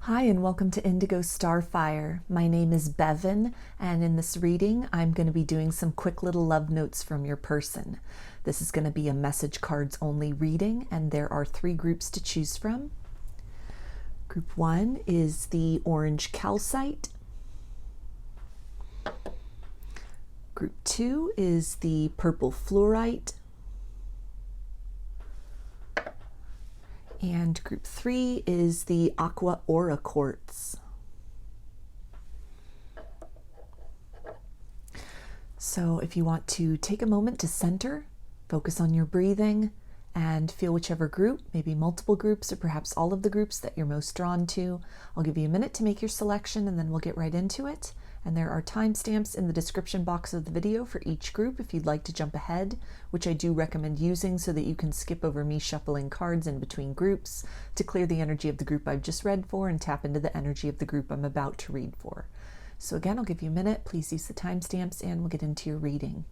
Hi and welcome to Indigo Starfire. My name is Bevin, and in this reading I'm going to be doing some quick little love notes from your person. This is going to be a message cards only reading, and there are 3 groups to choose from. Group 1 is the orange calcite. Group 2 is the purple fluorite. And group 3 is the Aqua aura quartz. So if you want to take a moment to center, focus on your breathing, and feel whichever group, maybe multiple groups or perhaps all of the groups that you're most drawn to. I'll give you a minute to make your selection and then we'll get right into it. And there are timestamps in the description box of the video for each group if you'd like to jump ahead, which I do recommend using so that you can skip over me shuffling cards in between groups to clear the energy of the group I've just read for and tap into the energy of the group I'm about to read for. So again, I'll give you a minute. Please use the timestamps and we'll get into your reading.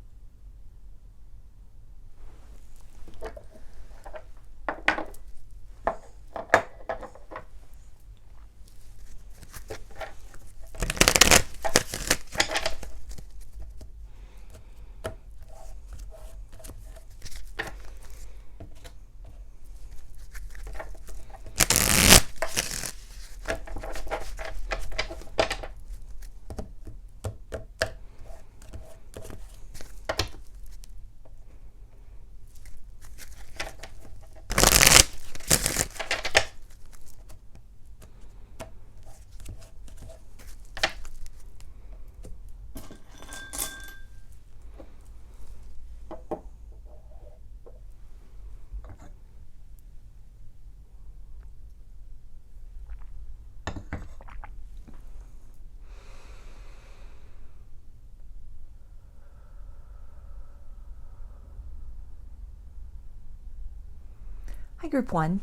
Hi, Group 1.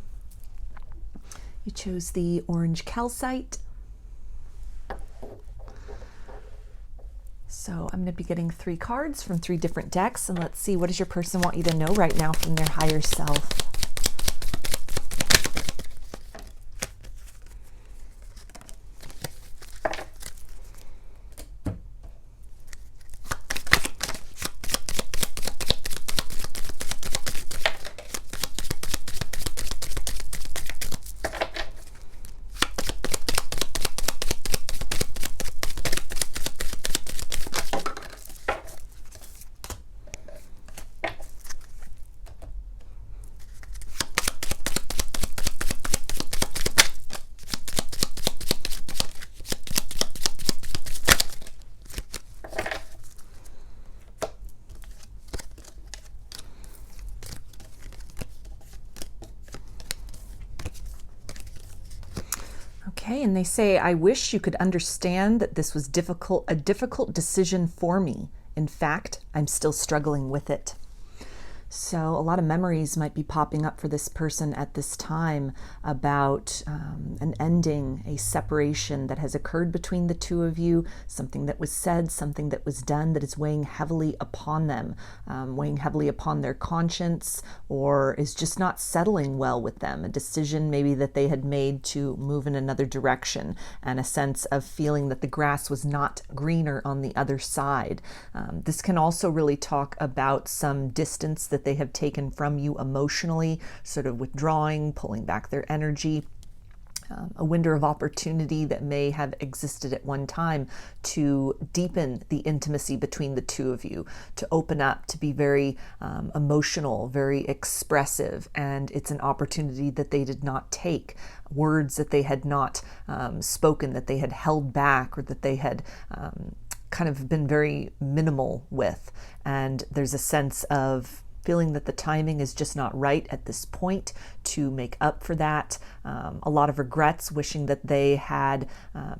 You chose the orange calcite. So I'm going to be getting 3 cards from 3 different decks, and let's see, what does your person want you to know right now from their higher self? Okay, and they say, I wish you could understand that this was a difficult decision for me. In fact, I'm still struggling with it. So a lot of memories might be popping up for this person at this time about an ending, a separation that has occurred between the two of you, something that was said, something that was done that is weighing heavily upon them, weighing heavily upon their conscience, or is just not settling well with them, a decision maybe that they had made to move in another direction, and a sense of feeling that the grass was not greener on the other side. This can also really talk about some distance that they have taken from you emotionally, sort of withdrawing, pulling back their energy. A window of opportunity that may have existed at one time to deepen the intimacy between the two of you, to open up, to be very emotional, very expressive, and it's an opportunity that they did not take. Words that they had not spoken, that they had held back, or that they had kind of been very minimal with. And there's a sense of feeling that the timing is just not right at this point to make up for that. A lot of regrets, wishing that they had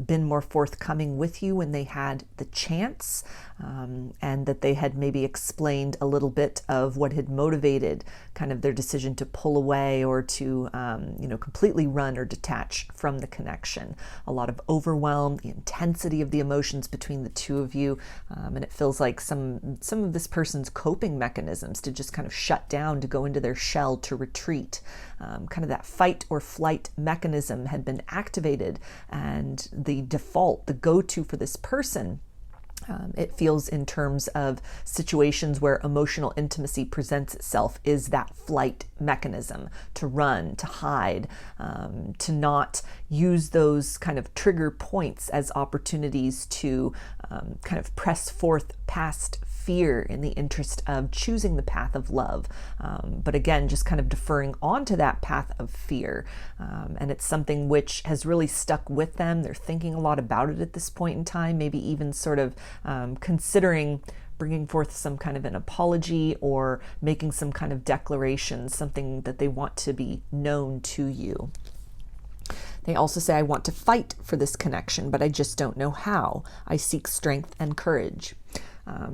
been more forthcoming with you when they had the chance, and that they had maybe explained a little bit of what had motivated kind of their decision to pull away or to completely run or detach from the connection. A lot of overwhelm, the intensity of the emotions between the two of you, and it feels like some of this person's coping mechanisms to just just kind of shut down, to go into their shell, to retreat. Kind of that fight or flight mechanism had been activated, and the default, the go-to for this person, it feels in terms of situations where emotional intimacy presents itself, is that flight mechanism, to run, to hide, to not use those kind of trigger points as opportunities to kind of press forth past fear in the interest of choosing the path of love. But again, just kind of deferring onto that path of fear. And it's something which has really stuck with them. They're thinking a lot about it at this point in time, maybe even sort of considering bringing forth some kind of an apology or making some kind of declaration, something that they want to be known to you. They also say, I want to fight for this connection, but I just don't know how. I seek strength and courage.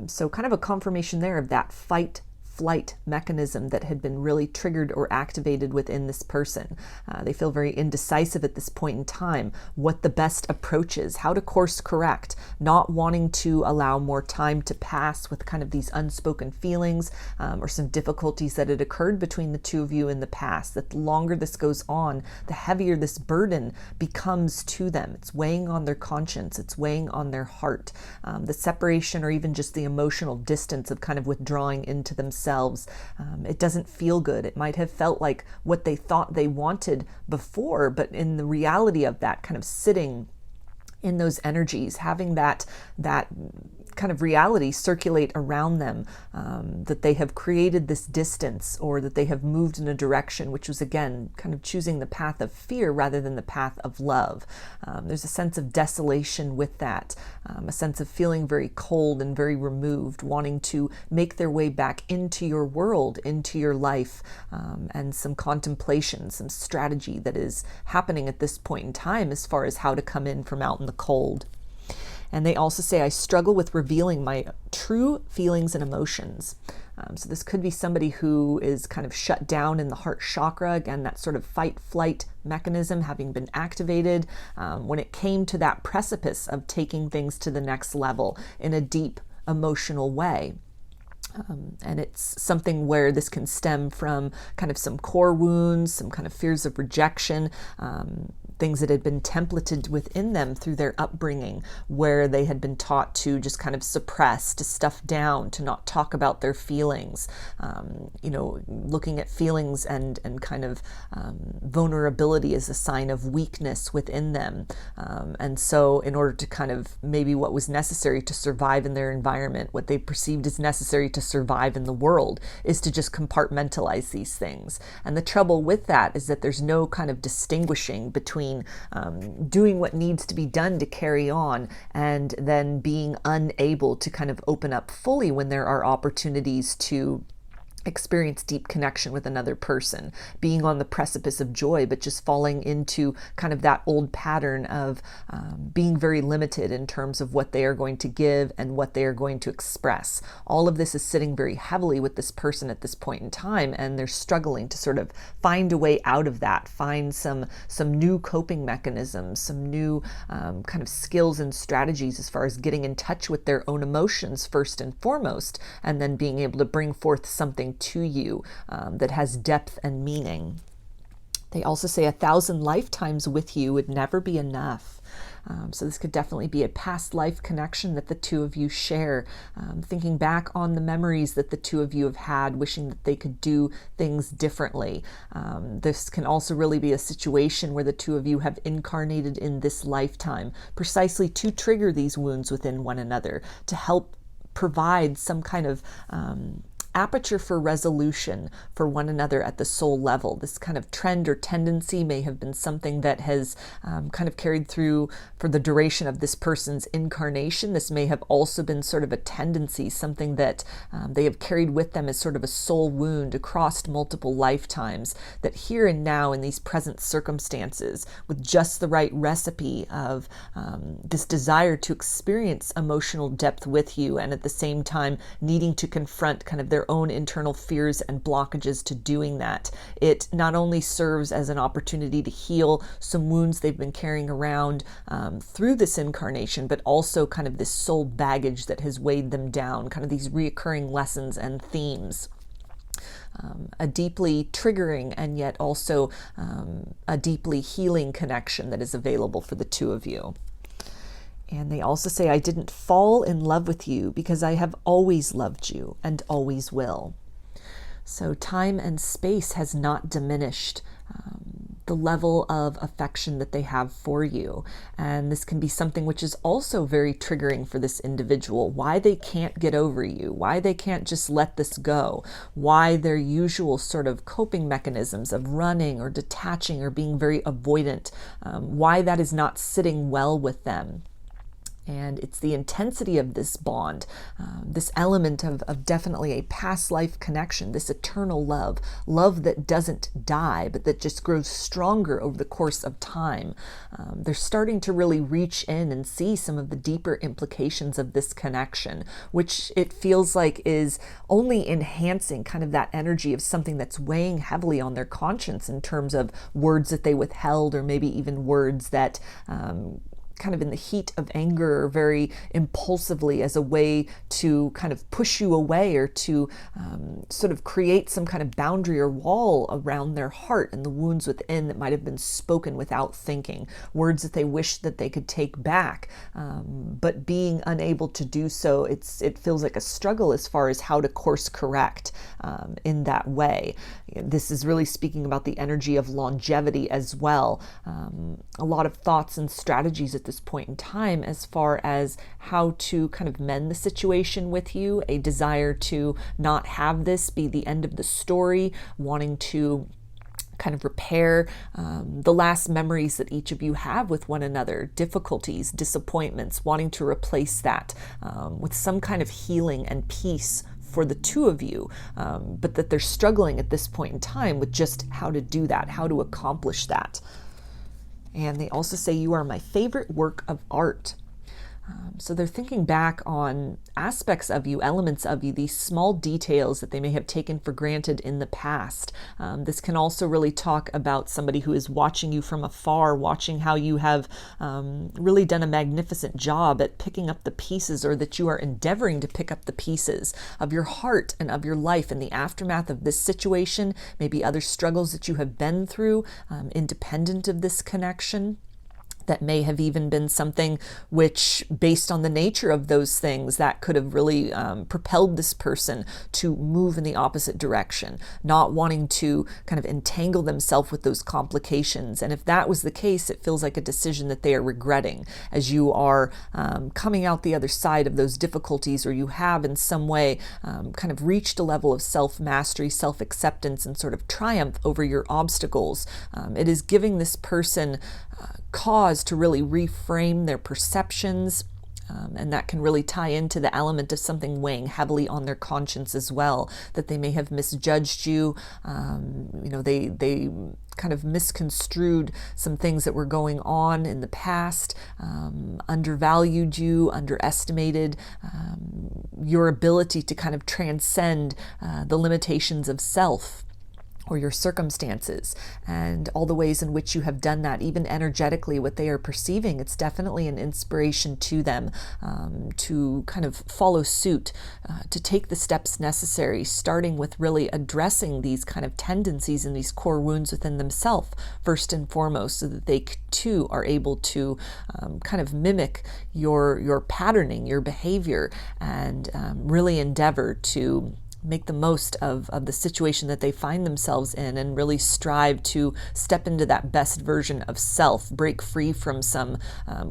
So kind of a confirmation there of that fight flight mechanism that had been really triggered or activated within this person. They feel very indecisive at this point in time, what the best approach is, how to course correct, not wanting to allow more time to pass with kind of these unspoken feelings or some difficulties that had occurred between the two of you in the past, that the longer this goes on, the heavier this burden becomes to them. It's weighing on their conscience, it's weighing on their heart. The separation or even just the emotional distance of kind of withdrawing into themselves. It doesn't feel good. It might have felt like what they thought they wanted before, but in the reality of that, kind of sitting in those energies, having that kind of reality circulate around them, that they have created this distance, or that they have moved in a direction which was, again, kind of choosing the path of fear rather than the path of love. There's a sense of desolation with that, a sense of feeling very cold and very removed, wanting to make their way back into your world, into your life, and some contemplation, some strategy that is happening at this point in time as far as how to come in from out in the cold. And they also say, I struggle with revealing my true feelings and emotions. So this could be somebody who is kind of shut down in the heart chakra. Again, that sort of fight-flight mechanism having been activated when it came to that precipice of taking things to the next level in a deep emotional way. And it's something where this can stem from kind of some core wounds, some kind of fears of rejection, things that had been templated within them through their upbringing, where they had been taught to just kind of suppress, to stuff down, to not talk about their feelings, looking at feelings and kind of vulnerability as a sign of weakness within them. And so in order to kind of maybe what was necessary to survive in their environment, what they perceived as necessary to survive in the world, is to just compartmentalize these things. And the trouble with that is that there's no kind of distinguishing between doing what needs to be done to carry on and then being unable to kind of open up fully when there are opportunities to experience deep connection with another person, being on the precipice of joy, but just falling into kind of that old pattern of being very limited in terms of what they are going to give and what they are going to express. All of this is sitting very heavily with this person at this point in time, and they're struggling to sort of find a way out of that, find some new coping mechanisms, some new kind of skills and strategies as far as getting in touch with their own emotions first and foremost, and then being able to bring forth something to you that has depth and meaning. They also say 1,000 lifetimes with you would never be enough. So this could definitely be a past life connection that the two of you share, thinking back on the memories that the two of you have had, wishing that they could do things differently. This can also really be a situation where the two of you have incarnated in this lifetime precisely to trigger these wounds within one another, to help provide some kind of aperture for resolution for one another at the soul level. This kind of trend or tendency may have been something that has kind of carried through for the duration of this person's incarnation. This may have also been sort of a tendency, something that they have carried with them as sort of a soul wound across multiple lifetimes, that here and now in these present circumstances, with just the right recipe of this desire to experience emotional depth with you, and at the same time needing to confront kind of their own internal fears and blockages to doing that. It not only serves as an opportunity to heal some wounds they've been carrying around through this incarnation, but also kind of this soul baggage that has weighed them down, kind of these reoccurring lessons and themes. a deeply triggering and yet also a deeply healing connection that is available for the two of you. And they also say, I didn't fall in love with you because I have always loved you and always will. So time and space has not diminished the level of affection that they have for you. And this can be something which is also very triggering for this individual, why they can't get over you, why they can't just let this go, why their usual sort of coping mechanisms of running or detaching or being very avoidant, why that is not sitting well with them. And it's the intensity of this bond, this element of definitely a past life connection, this eternal love that doesn't die, but that just grows stronger over the course of time. They're starting to really reach in and see some of the deeper implications of this connection, which it feels like is only enhancing kind of that energy of something that's weighing heavily on their conscience in terms of words that they withheld, or maybe even words that kind of in the heat of anger, or very impulsively, as a way to kind of push you away, or to sort of create some kind of boundary or wall around their heart and the wounds within that might have been spoken without thinking, words that they wish that they could take back, but being unable to do so. It feels like a struggle as far as how to course correct in that way. This is really speaking about the energy of longevity as well. A lot of thoughts and strategies at this point in time as far as how to kind of mend the situation with you, a desire to not have this be the end of the story, wanting to kind of repair the last memories that each of you have with one another, difficulties, disappointments, wanting to replace that with some kind of healing and peace for the two of you, but that they're struggling at this point in time with just how to do that, how to accomplish that. And they also say, you are my favorite work of art. So they're thinking back on aspects of you, elements of you, these small details that they may have taken for granted in the past. This can also really talk about somebody who is watching you from afar, watching how you have really done a magnificent job at picking up the pieces, or that you are endeavoring to pick up the pieces of your heart and of your life in the aftermath of this situation, maybe other struggles that you have been through, independent of this connection. That may have even been something which, based on the nature of those things, that could have really propelled this person to move in the opposite direction, not wanting to kind of entangle themselves with those complications. And if that was the case, it feels like a decision that they are regretting as you are coming out the other side of those difficulties, or you have in some way kind of reached a level of self-mastery, self-acceptance, and sort of triumph over your obstacles. It is giving this person cause to really reframe their perceptions, and that can really tie into the element of something weighing heavily on their conscience as well, that they may have misjudged you. They kind of misconstrued some things that were going on in the past, undervalued you, underestimated your ability to kind of transcend the limitations of self or your circumstances, and all the ways in which you have done that, even energetically, what they are perceiving. It's definitely an inspiration to them to kind of follow suit, to take the steps necessary, starting with really addressing these kind of tendencies and these core wounds within themselves first and foremost, so that they too are able to kind of mimic your patterning, your behavior, and really endeavor to make the most of the situation that they find themselves in, and really strive to step into that best version of self, break free from some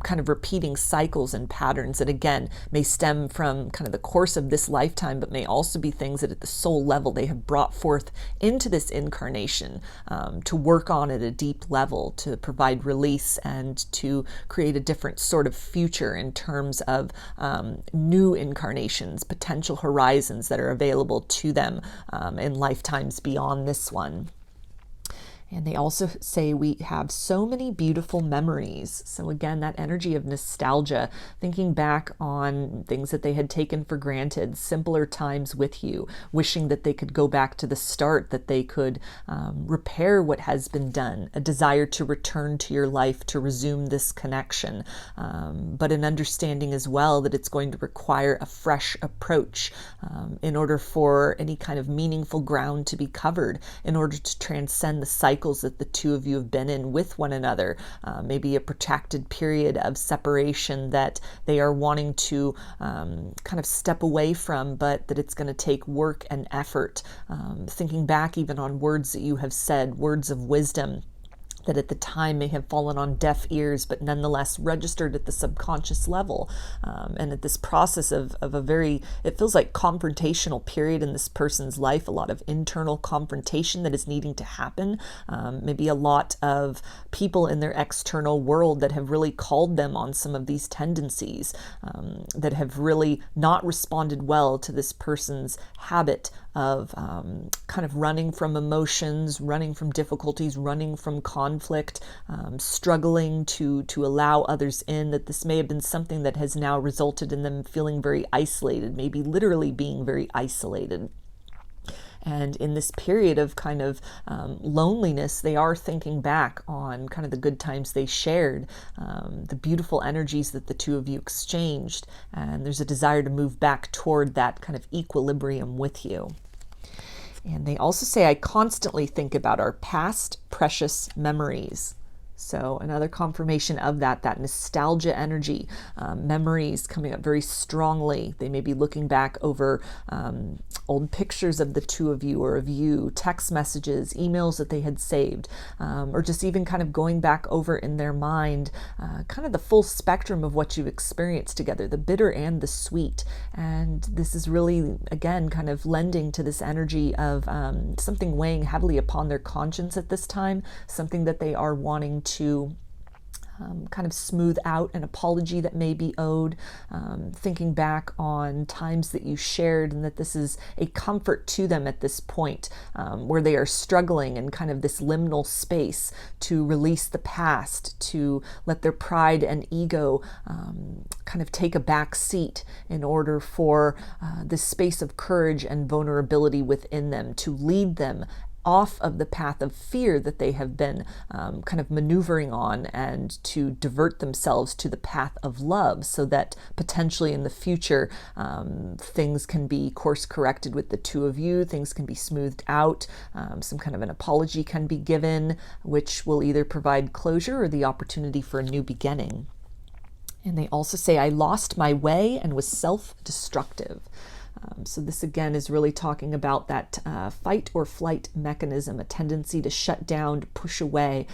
kind of repeating cycles and patterns that, again, may stem from kind of the course of this lifetime, but may also be things that at the soul level they have brought forth into this incarnation to work on at a deep level, to provide release and to create a different sort of future in terms of new incarnations, potential horizons that are available to them in lifetimes beyond this one. And they also say we have so many beautiful memories. So again, that energy of nostalgia, thinking back on things that they had taken for granted, simpler times with you, wishing that they could go back to the start, that they could repair what has been done, a desire to return to your life, to resume this connection, but an understanding as well that it's going to require a fresh approach in order for any kind of meaningful ground to be covered, in order to transcend the cycles that the two of you have been in with one another, maybe a protracted period of separation that they are wanting to kind of step away from, but that it's going to take work and effort. Thinking back even on words that you have said, words of wisdom that at the time may have fallen on deaf ears, but nonetheless registered at the subconscious level. And at this process of a very, it feels like confrontational period in this person's life, a lot of internal confrontation that is needing to happen. Maybe a lot of people in their external world that have really called them on some of these tendencies, that have really not responded well to this person's habit of kind of running from emotions, running from difficulties, running from conflict, struggling to allow others in, that this may have been something that has now resulted in them feeling very isolated, maybe literally being very isolated. And in this period of kind of loneliness, they are thinking back on kind of the good times they shared, the beautiful energies that the two of you exchanged, and there's a desire to move back toward that kind of equilibrium with you. And they also say, I constantly think about our past precious memories. So another confirmation of that nostalgia energy, memories coming up very strongly. They may be looking back over old pictures of the two of you, or of you, text messages, emails that they had saved, or just even kind of going back over in their mind, kind of the full spectrum of what you've experienced together, the bitter and the sweet. And this is really, again, kind of lending to this energy of something weighing heavily upon their conscience at this time, something that they are wanting to kind of smooth out, an apology that may be owed, thinking back on times that you shared, and that this is a comfort to them at this point, where they are struggling in kind of this liminal space to release the past, to let their pride and ego kind of take a back seat in order for this space of courage and vulnerability within them to lead them off of the path of fear that they have been kind of maneuvering on, and to divert themselves to the path of love, so that potentially in the future things can be course corrected with the two of you, things can be smoothed out, some kind of an apology can be given, which will either provide closure or the opportunity for a new beginning. And they also say, I lost my way and was self-destructive. So this again is really talking about that fight or flight mechanism, a tendency to shut down, to push away,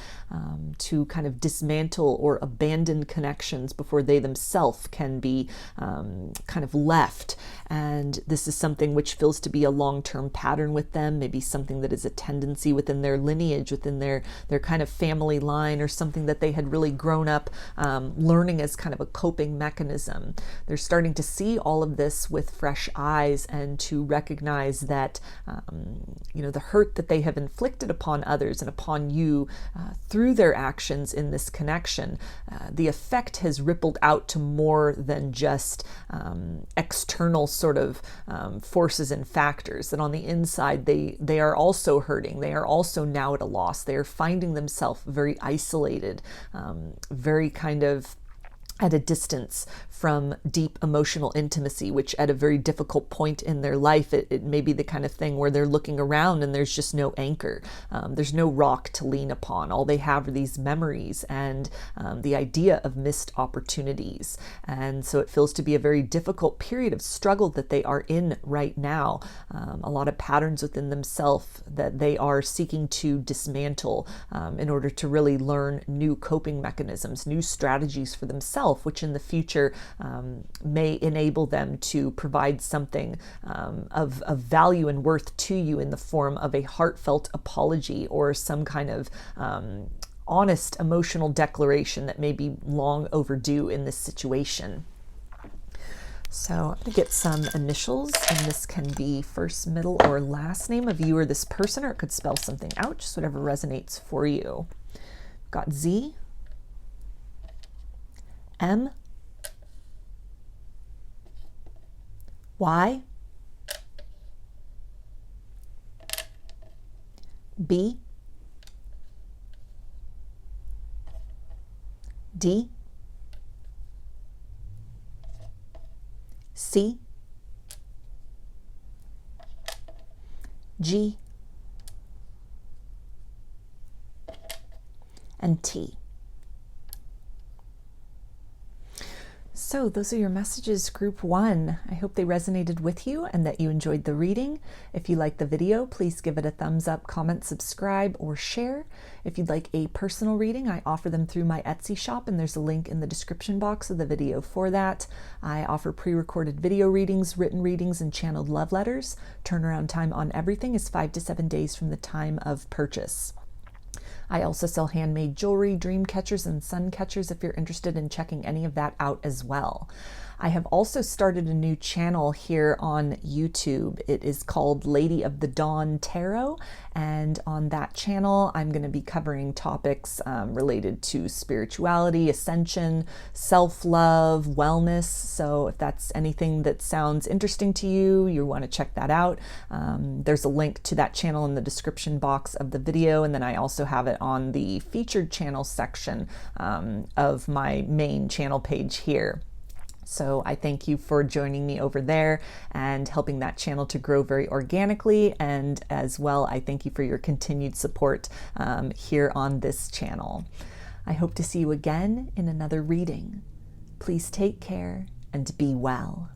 to kind of dismantle or abandon connections before they themselves can be kind of left. And this is something which feels to be a long-term pattern with them, maybe something that is a tendency within their lineage, within their kind of family line, or something that they had really grown up learning as kind of a coping mechanism. They're starting to see all of this with fresh eyes, and to recognize that the hurt that they have inflicted upon others and upon you through their actions in this connection, the effect has rippled out to more than just external sort of forces and factors, that on the inside they are also hurting, they are also now at a loss, they are finding themselves very isolated, very kind of at a distance from deep emotional intimacy, which at a very difficult point in their life, it may be the kind of thing where they're looking around and there's just no anchor. There's no rock to lean upon. All they have are these memories and the idea of missed opportunities. And so it feels to be a very difficult period of struggle that they are in right now. A lot of patterns within themselves that they are seeking to dismantle in order to really learn new coping mechanisms, new strategies for themselves, which in the future may enable them to provide something of value and worth to you in the form of a heartfelt apology, or some kind of honest emotional declaration that may be long overdue in this situation. So I'm going to get some initials, and this can be first, middle, or last name of you or this person, or it could spell something out, just whatever resonates for you. Got Z, M, Y, B, D, C, G, and T. So those are your messages, group 1. I hope they resonated with you and that you enjoyed the reading. If you liked the video, please give it a thumbs up, comment, subscribe, or share. If you'd like a personal reading, I offer them through my Etsy shop, and there's a link in the description box of the video for that. I offer pre-recorded video readings, written readings, and channeled love letters. Turnaround time on everything is 5 to 7 days from the time of purchase. I also sell handmade jewelry, dream catchers, and sun catchers if you're interested in checking any of that out as well. I have also started a new channel here on YouTube. It is called Lady of the Dawn Tarot, and on that channel I'm going to be covering topics related to spirituality, ascension, self-love, wellness. So if that's anything that sounds interesting to you, you want to check that out. There's a link to that channel in the description box of the video, and then I also have it on the featured channel section of my main channel page here. So I thank you for joining me over there and helping that channel to grow very organically. And as well, I thank you for your continued support here on this channel. I hope to see you again in another reading. Please take care and be well.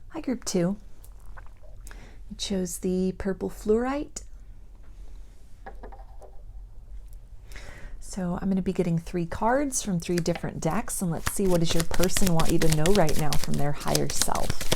Hi, group 2. You chose the purple fluorite. So I'm going to be getting 3 cards from 3 different decks, and let's see what does your person want you to know right now from their higher self.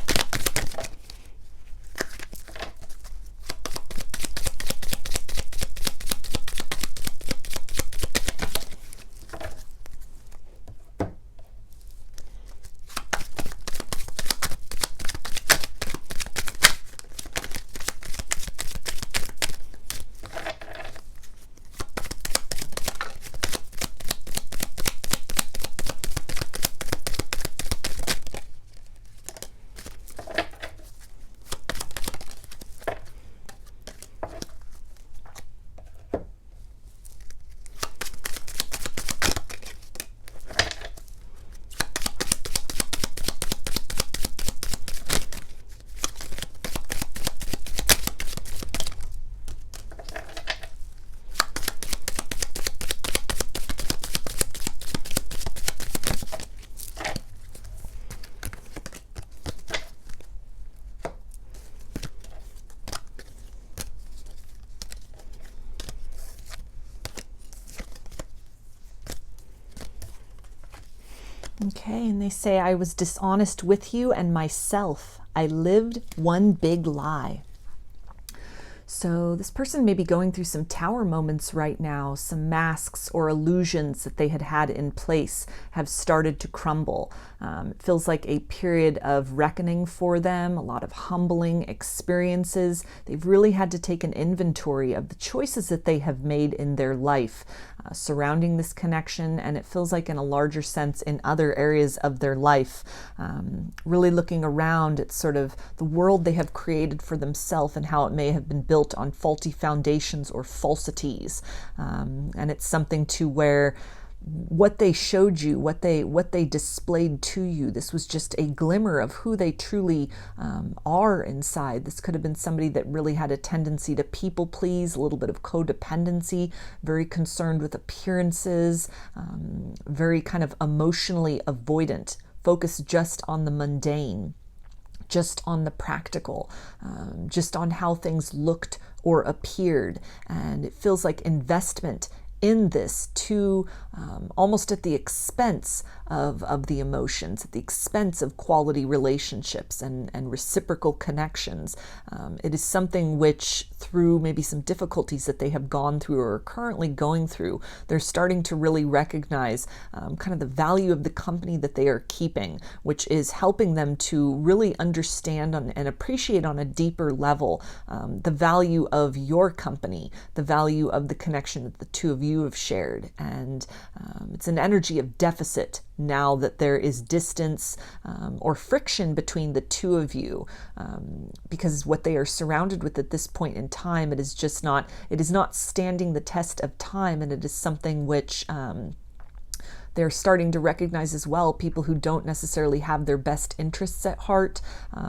Okay, and they say, I was dishonest with you and myself. I lived one big lie. So this person may be going through some tower moments right now. Some masks or illusions that they had had in place have started to crumble. It feels like a period of reckoning for them, a lot of humbling experiences. They've really had to take an inventory of the choices that they have made in their life surrounding this connection, and it feels like in a larger sense in other areas of their life. Really looking around at sort of the world they have created for themselves and how it may have been built on faulty foundations or falsities. And it's something to where what they showed you, what they displayed to you, this was just a glimmer of who they truly are inside. This could have been somebody that really had a tendency to people please, a little bit of codependency, very concerned with appearances, very kind of emotionally avoidant, focused just on the mundane, just on the practical, just on how things looked or appeared. And it feels like investment in this to almost at the expense of the emotions, at the expense of quality relationships and reciprocal connections. It is something which, through maybe some difficulties that they have gone through or are currently going through, they're starting to really recognize kind of the value of the company that they are keeping, which is helping them to really understand and appreciate on a deeper level the value of your company, the value of the connection that the two of you have shared. And it's an energy of deficit now that there is distance or friction between the two of you, because what they are surrounded with at this point in time, it is not standing the test of time, and it is something which they're starting to recognize as well, people who don't necessarily have their best interests at heart,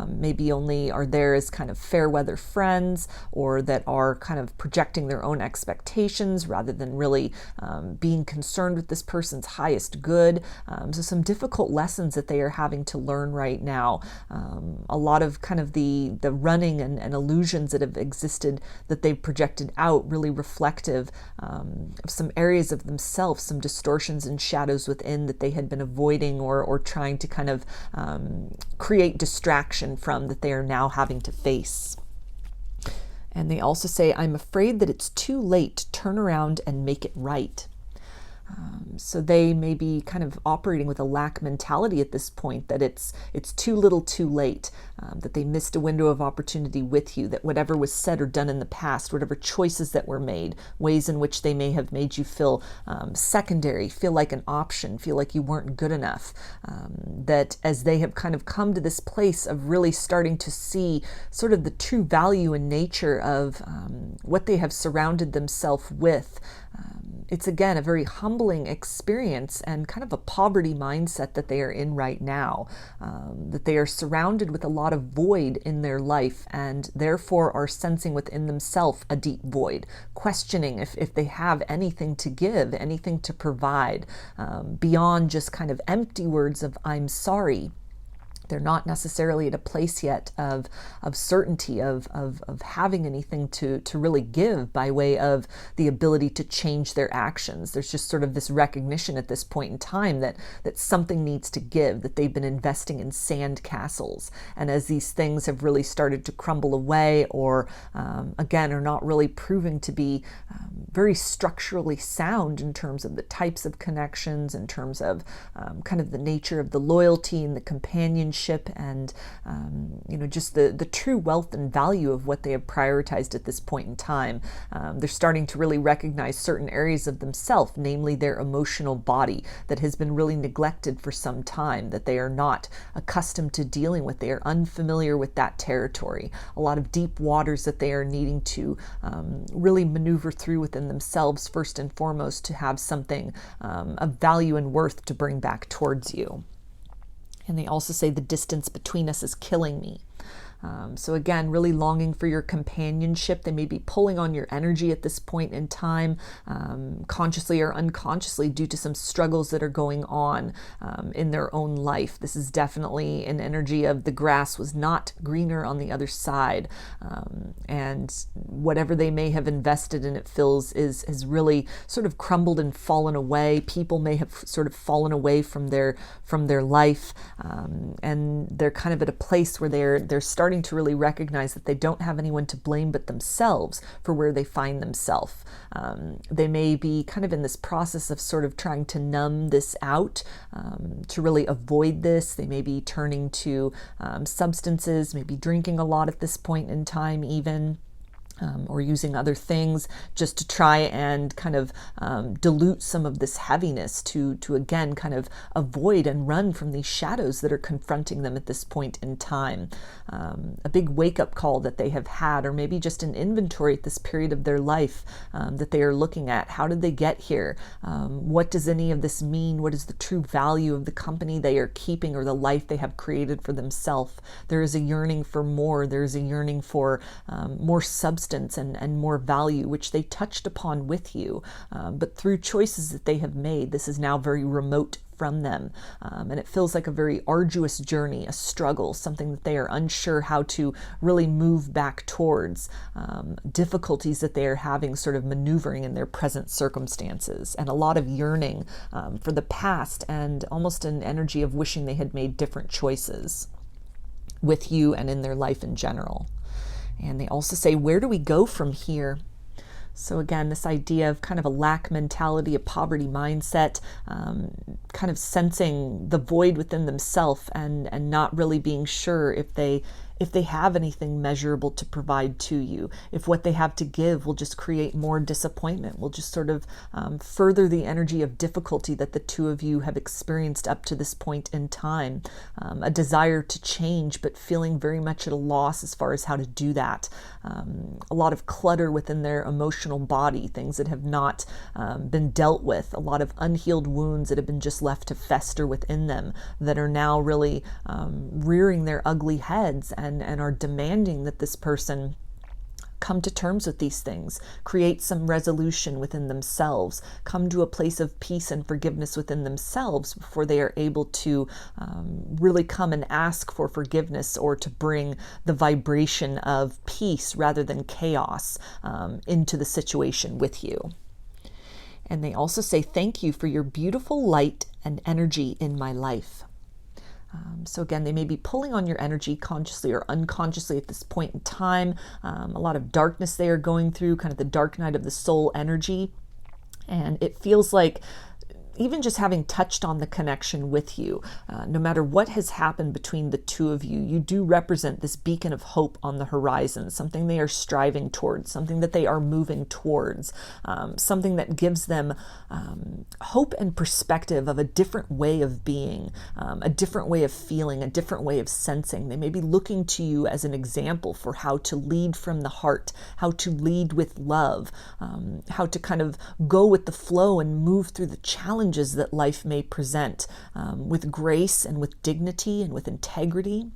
maybe only are there as kind of fair weather friends, or that are kind of projecting their own expectations rather than really being concerned with this person's highest good. So some difficult lessons that they are having to learn right now. A lot of kind of the running and illusions that have existed that they've projected out, really reflective of some areas of themselves, some distortions and shadows within that they had been avoiding or trying to kind of create distraction from, that they are now having to face. And they also say, I'm afraid that it's too late to turn around and make it right. So they may be kind of operating with a lack mentality at this point, that it's too little too late, that they missed a window of opportunity with you, that whatever was said or done in the past, whatever choices that were made, ways in which they may have made you feel secondary, feel like an option, feel like you weren't good enough, that as they have kind of come to this place of really starting to see sort of the true value and nature of what they have surrounded themselves with, it's again a very humbling experience and kind of a poverty mindset that they are in right now, that they are surrounded with a lot of void in their life, and therefore are sensing within themselves a deep void, questioning if they have anything to give, anything to provide, beyond just kind of empty words of I'm sorry. They're not necessarily at a place yet of certainty of having anything to really give by way of the ability to change their actions. There's just sort of this recognition at this point in time that something needs to give, that they've been investing in sand castles. And as these things have really started to crumble away, or again, are not really proving to be very structurally sound in terms of the types of connections, in terms of kind of the nature of the loyalty and the companionship, and just the true wealth and value of what they have prioritized at this point in time. They're starting to really recognize certain areas of themselves, namely their emotional body, that has been really neglected for some time, that they are not accustomed to dealing with. They are unfamiliar with that territory. A lot of deep waters that they are needing to really maneuver through within themselves, first and foremost, to have something of value and worth to bring back towards you. And they also say the distance between us is killing me. So again, really longing for your companionship. They may be pulling on your energy at this point in time, consciously or unconsciously, due to some struggles that are going on in their own life. This is definitely an energy of the grass was not greener on the other side. And whatever they may have invested in, it feels is really sort of crumbled and fallen away. People may have sort of fallen away from their life, and they're kind of at a place where they're starting starting to really recognize that they don't have anyone to blame but themselves for where they find themselves. They may be kind of in this process of sort of trying to numb this out, to really avoid this. They may be turning to substances, maybe drinking a lot at this point in time even. Or using other things just to try and kind of dilute some of this heaviness to again kind of avoid and run from these shadows that are confronting them at this point in time. A big wake-up call that they have had, or maybe just an inventory at this period of their life that they are looking at. How did they get here? What does any of this mean? What is the true value of the company they are keeping or the life they have created for themselves? There is a yearning for more. There is a yearning for more substance and more value, which they touched upon with you. But through choices that they have made, this is now very remote from them. And it feels like a very arduous journey, a struggle, something that they are unsure how to really move back towards, difficulties that they are having sort of maneuvering in their present circumstances, and a lot of yearning for the past, and almost an energy of wishing they had made different choices with you and in their life in general. And they also say, where do we go from here? So again, this idea of kind of a lack mentality, a poverty mindset, kind of sensing the void within themselves and not really being sure if they have anything measurable to provide to you, if what they have to give will just create more disappointment, will just sort of further the energy of difficulty that the two of you have experienced up to this point in time. A desire to change, but feeling very much at a loss as far as how to do that. A lot of clutter within their emotional body, things that have not been dealt with, a lot of unhealed wounds that have been just left to fester within them, that are now really rearing their ugly heads and are demanding that this person come to terms with these things, create some resolution within themselves, come to a place of peace and forgiveness within themselves before they are able to really come and ask for forgiveness, or to bring the vibration of peace rather than chaos into the situation with you. And they also say, thank you for your beautiful light and energy in my life. So again, they may be pulling on your energy consciously or unconsciously at this point in time. A lot of darkness they are going through, kind of the dark night of the soul energy. And it feels like, even just having touched on the connection with you, no matter what has happened between the two of you, you do represent this beacon of hope on the horizon, something they are striving towards, something that they are moving towards, something that gives them hope and perspective of a different way of being, a different way of feeling, a different way of sensing. They may be looking to you as an example for how to lead from the heart, how to lead with love, how to kind of go with the flow and move through the challenges that life may present with grace and with dignity and with integrity.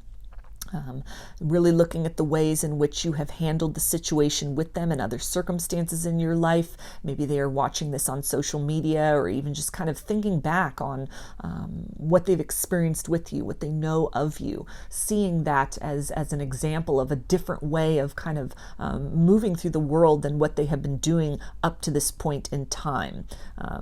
Really looking at the ways in which you have handled the situation with them and other circumstances in your life. Maybe they are watching this on social media, or even just kind of thinking back on what they've experienced with you, what they know of you, seeing that as an example of a different way of kind of moving through the world than what they have been doing up to this point in time.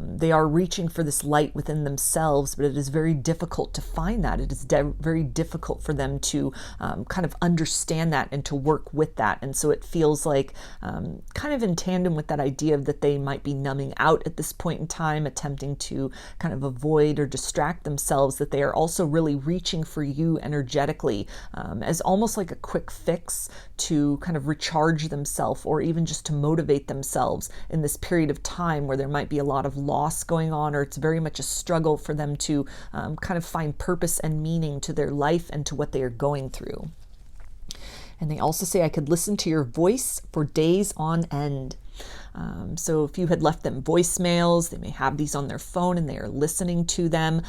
They are reaching for this light within themselves, but it is very difficult to find that. It is very difficult for them to kind of understand that and to work with that. And so it feels like kind of in tandem with that idea of that they might be numbing out at this point in time, attempting to kind of avoid or distract themselves, that they are also really reaching for you energetically as almost like a quick fix to kind of recharge themselves, or even just to motivate themselves in this period of time where there might be a lot of loss going on, or it's very much a struggle for them to kind of find purpose and meaning to their life and to what they are going through. And they also say, I could listen to your voice for days on end. So if you had left them voicemails, they may have these on their phone and they are listening to them.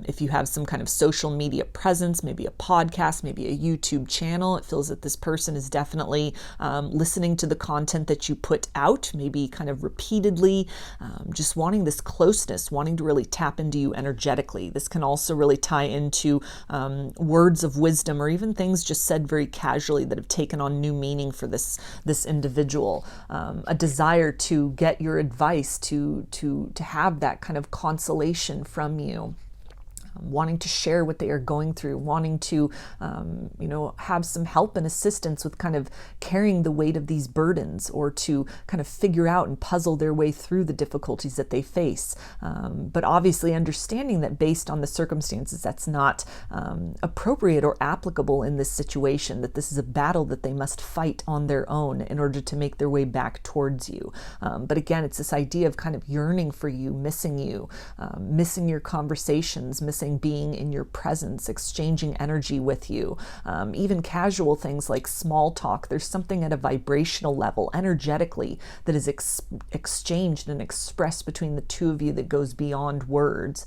If you have some kind of social media presence, maybe a podcast, maybe a YouTube channel, it feels that this person is definitely listening to the content that you put out, maybe kind of repeatedly, just wanting this closeness, wanting to really tap into you energetically. This can also really tie into words of wisdom, or even things just said very casually that have taken on new meaning for this individual. A desire to get your advice, to have that kind of consolation from you. wanting to share what they are going through, wanting to, have some help and assistance with kind of carrying the weight of these burdens, or to kind of figure out and puzzle their way through the difficulties that they face. But obviously understanding that based on the circumstances, that's not appropriate or applicable in this situation, that this is a battle that they must fight on their own in order to make their way back towards you. But again, it's this idea of kind of yearning for you, missing your conversations, missing being in your presence, exchanging energy with you. Even casual things like small talk, there's something at a vibrational level, energetically, that is exchanged and expressed between the two of you that goes beyond words.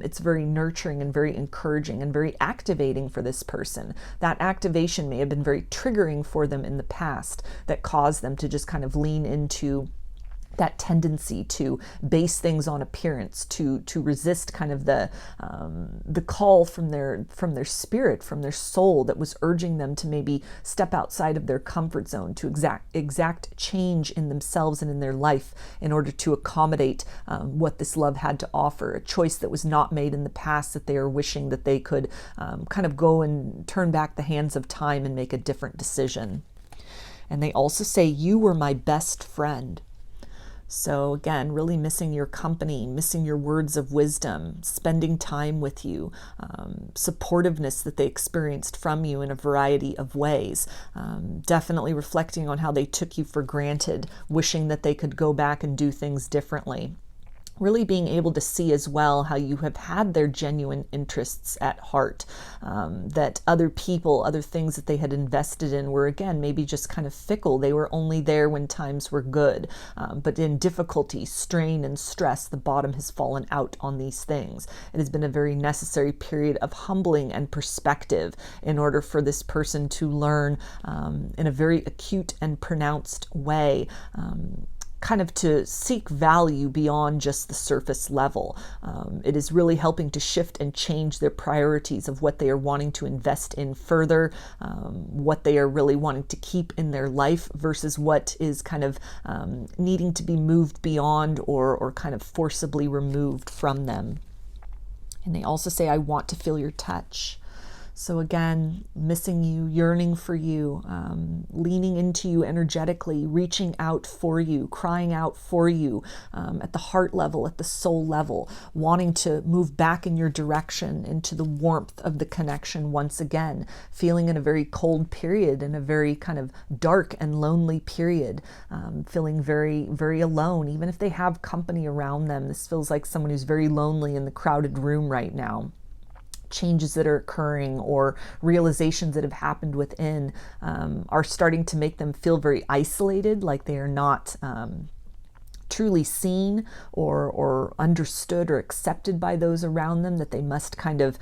It's very nurturing and very encouraging and very activating for this person. That activation may have been very triggering for them in the past, that caused them to just kind of lean into that tendency to base things on appearance, to resist kind of the call from their spirit, from their soul, that was urging them to maybe step outside of their comfort zone, to exact change in themselves and in their life in order to accommodate what this love had to offer, a choice that was not made in the past, that they are wishing that they could kind of go and turn back the hands of time and make a different decision. And they also say, "You were my best friend." So again, really missing your company, missing your words of wisdom, spending time with you, supportiveness that they experienced from you in a variety of ways, definitely reflecting on how they took you for granted, wishing that they could go back and do things differently. Really being able to see as well how you have had their genuine interests at heart, that other people, other things that they had invested in were, again, maybe just kind of fickle. They were only there when times were good, but in difficulty, strain, and stress, the bottom has fallen out on these things. It has been a very necessary period of humbling and perspective in order for this person to learn in a very acute and pronounced way, kind of to seek value beyond just the surface level. It is really helping to shift and change their priorities of what they are wanting to invest in further, what they are really wanting to keep in their life versus what is kind of needing to be moved beyond or kind of forcibly removed from them. And they also say, "I want to feel your touch." So again, missing you, yearning for you, leaning into you energetically, reaching out for you, crying out for you at the heart level, at the soul level, wanting to move back in your direction into the warmth of the connection once again, feeling in a very cold period, in a very kind of dark and lonely period, feeling very, very alone. Even if they have company around them, this feels like someone who's very lonely in the crowded room right now. Changes that are occurring or realizations that have happened within are starting to make them feel very isolated, like they are not truly seen or understood or accepted by those around them, that they must kind of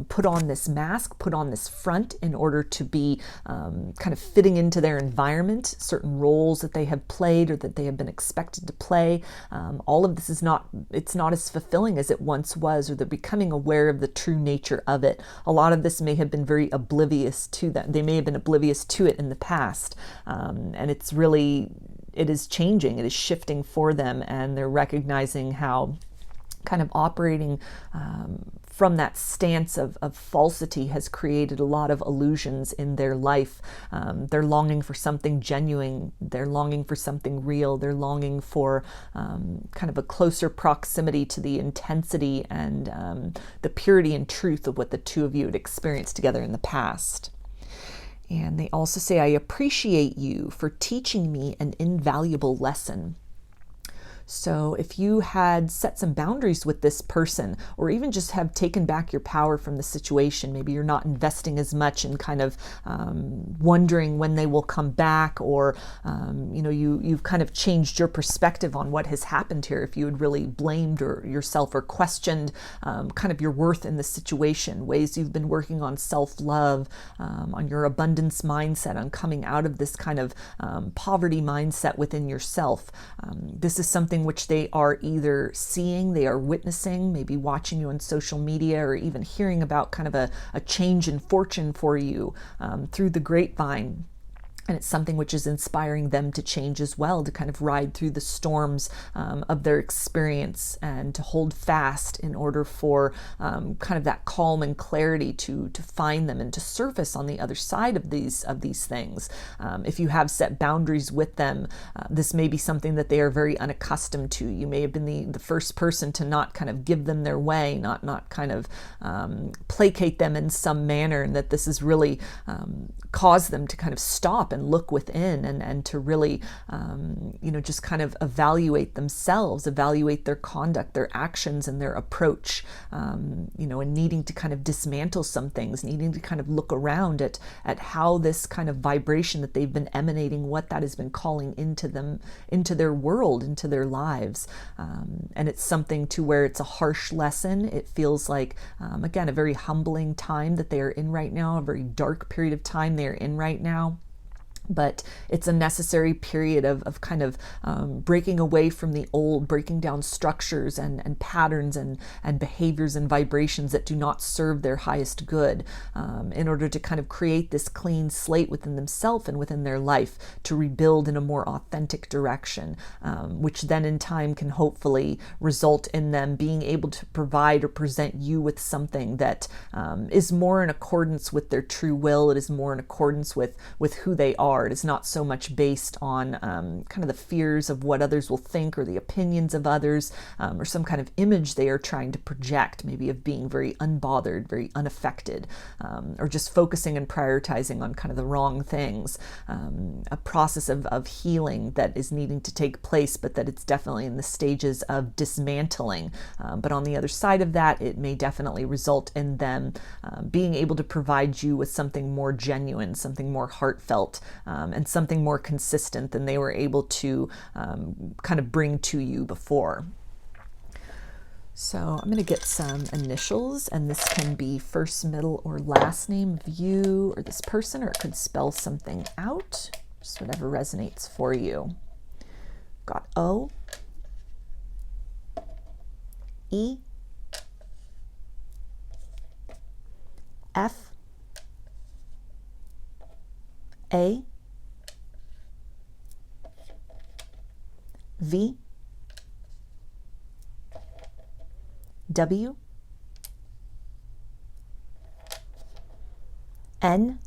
put on this mask, put on this front in order to be kind of fitting into their environment, certain roles that they have played or that they have been expected to play. All of this is not as fulfilling as it once was, or they're becoming aware of the true nature of it. A lot of this may have been very oblivious to them. They may have been oblivious to it in the past. And it is changing, it is shifting for them, and they're recognizing how kind of operating from that stance of falsity has created a lot of illusions in their life. They're longing for something genuine, they're longing for something real, they're longing for kind of a closer proximity to the intensity and the purity and truth of what the two of you had experienced together in the past. And they also say, "I appreciate you for teaching me an invaluable lesson." So if you had set some boundaries with this person, or even just have taken back your power from the situation, maybe you're not investing as much and kind of wondering when they will come back, or you've kind of changed your perspective on what has happened here. If you had really blamed yourself or questioned kind of your worth in the situation, ways you've been working on self-love, on your abundance mindset, on coming out of this kind of poverty mindset within yourself. This is something which they are either seeing, they are witnessing, maybe watching you on social media, or even hearing about kind of a change in fortune for you through the grapevine. And it's something which is inspiring them to change as well, to kind of ride through the storms of their experience and to hold fast in order for kind of that calm and clarity to find them and to surface on the other side of these things. If you have set boundaries with them, this may be something that they are very unaccustomed to. You may have been the first person to not kind of give them their way, not kind of placate them in some manner, and that this has really caused them to kind of stop and look within and to really, just kind of evaluate themselves, evaluate their conduct, their actions, and their approach, and needing to kind of dismantle some things, needing to kind of look around at how this kind of vibration that they've been emanating, what that has been calling into them, into their world, into their lives. And it's something to where it's a harsh lesson. It feels like, again, a very humbling time that they are in right now, a very dark period of time they are in right now. But it's a necessary period of kind of breaking away from the old, breaking down structures and patterns and behaviors and vibrations that do not serve their highest good, in order to kind of create this clean slate within themselves and within their life to rebuild in a more authentic direction, which then in time can hopefully result in them being able to provide or present you with something that is more in accordance with their true will. It is more in accordance with who they are. It is not so much based on kind of the fears of what others will think or the opinions of others, or some kind of image they are trying to project, maybe of being very unbothered, very unaffected, or just focusing and prioritizing on kind of the wrong things. A process of healing that is needing to take place, but that it's definitely in the stages of dismantling. But on the other side of that, it may definitely result in them being able to provide you with something more genuine, something more heartfelt, and something more consistent than they were able to kind of bring to you before. So I'm going to get some initials, and this can be first, middle, or last name of you or this person, or it could spell something out, just whatever resonates for you. Got O, E, F, A, V, W, N,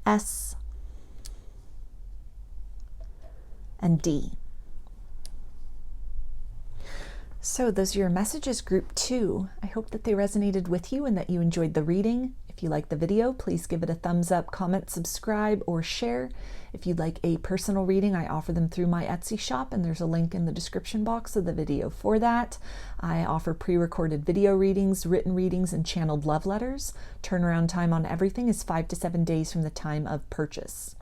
S, and D. So those are your messages, group 2. I hope that they resonated with you and that you enjoyed the reading. If you like the video, please give it a thumbs up, comment, subscribe, or share. If you'd like a personal reading, I offer them through my Etsy shop, and there's a link in the description box of the video for that. I offer pre-recorded video readings, written readings, and channeled love letters. Turnaround time on everything is 5 to 7 days from the time of purchase.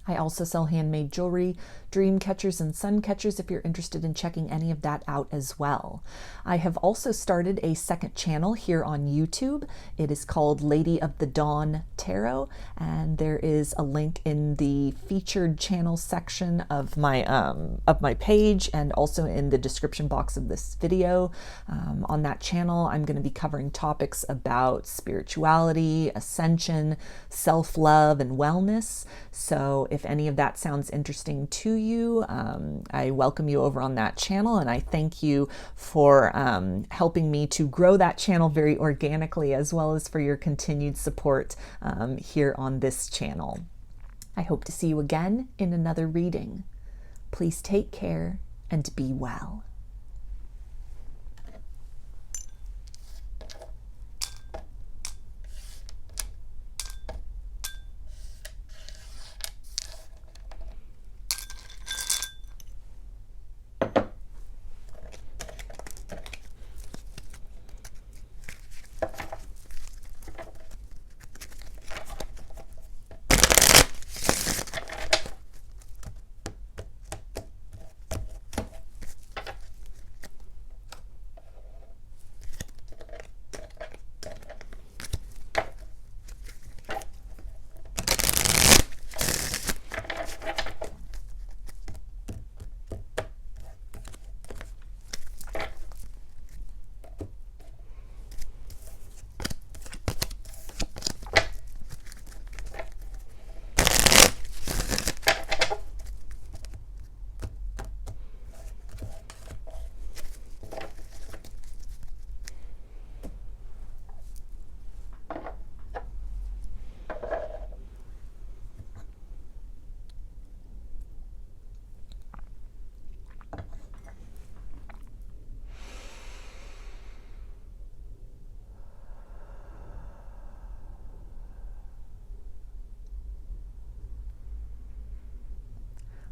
I also sell handmade jewelry, dream catchers, and sun catchers if you're interested in checking any of that out as well. I have also started a second channel here on YouTube. It is called Lady of the Dawn Tarot, and there is a link in the featured channel section of my page, and also in the description box of this video. On that channel, I'm going to be covering topics about spirituality, ascension, self-love, and wellness. So if any of that sounds interesting to you, I welcome you over on that channel, and I thank you for helping me to grow that channel very organically, as well as for your continued support here on this channel. I hope to see you again in another reading. Please take care and be well.